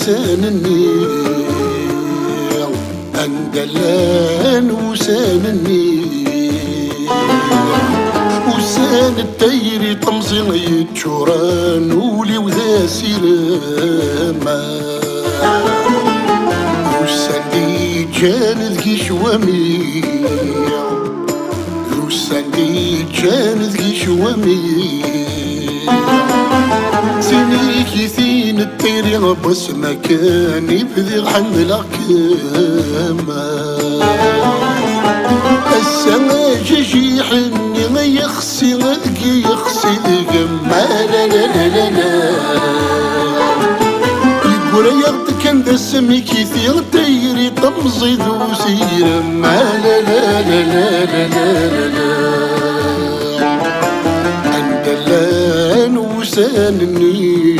وسانني أندلان وسانني وسان الديري طمزين يتشوران ولي وذا سيرما وسان لي جان ذكي شوامي وسان لي جان ذكي شوامي سيني كيثين الطيري بس مكاني بذي حملك ما السما جيجي حني ما يخسي غدقي يخسي ذقما لا لا لا لا لا يقول يغد كان ذا السمي كيثين الطيري طمزي ذو سيرما لا لا لا لا لا لا لا أندلان وسانني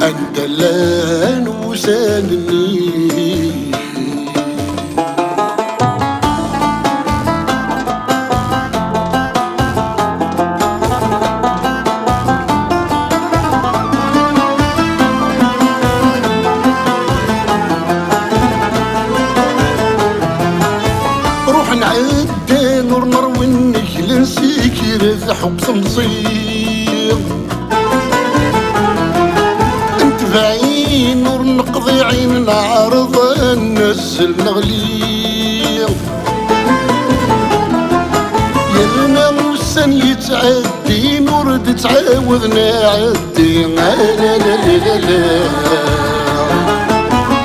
أندلان وسانني روح نعدي نور نروي نسيكي حب تمصير انت بعين نور نقضي عين نعرض ننزل نغلير يلنا موسان يتعدي نور تتعاوذ نعدي لا لا لا لا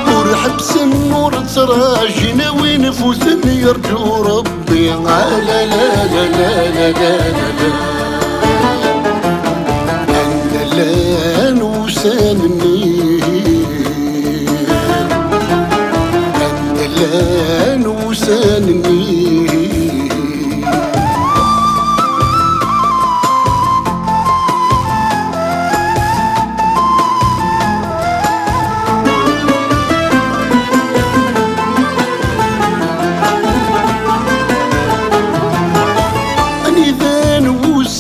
نور حبس النور تراجينا وين فوزن يرجو ربي لا لا لا لا لا لا أندلان وسانني أندلان وسانني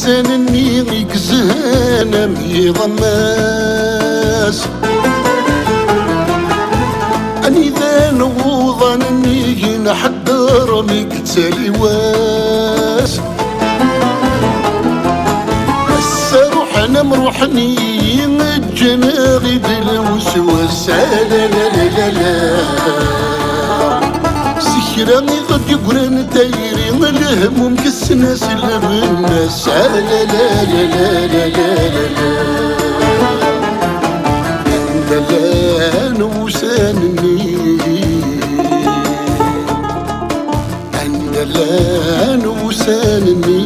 سانني يقزانا مي ضماس أني ذان وظنني نحضر مقتالي واس هسا روحنا مروحني الجناغي بالوسواس لا لا لا لا سكراني غد يقرن دايري الهموم كالسناس اللي بالناس لا لا لا لا لا لا أندلان وسانني أندلان وسانني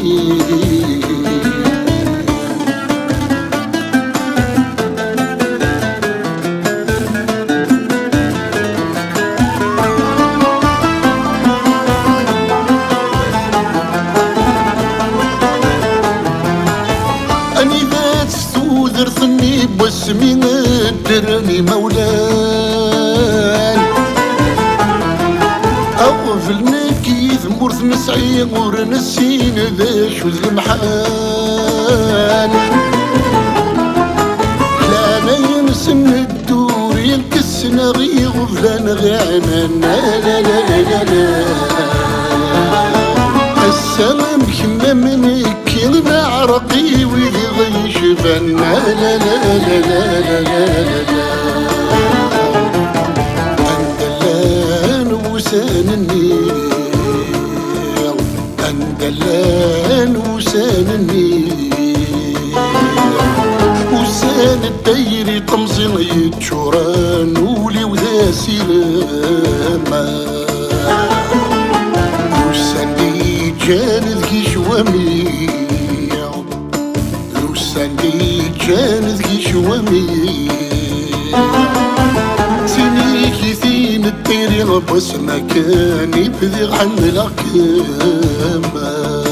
درثني باسمي ندرني مولان أغفلنا كيف مرث مسعي ورنسين ذا شوز المحال لا ينسن الدور ينكسنا غي غفلان غانا لا لا لا لا لا السلام كما منك كلنا عرقي وذي غيش فنا لا لا لا لا لا لا أندلان وسانني أندلان وسانني وسان الديري طمزين يتشوران ولي وذا سيرما وسان لي جان ذكي شوامي وسان لي جان ذكي شوامي سيني كيثين الطيري بس مكاني بذي حملك ما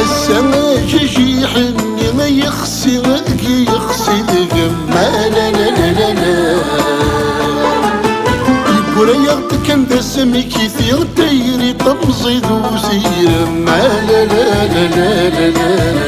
السما جيجي حني ما يخسي غدقي يخسي ذقما لا لا لا لا لا يقول يغد كان ذا سمي كيثير دايري طمزي ذو سيرما لا لا لا لا لا لا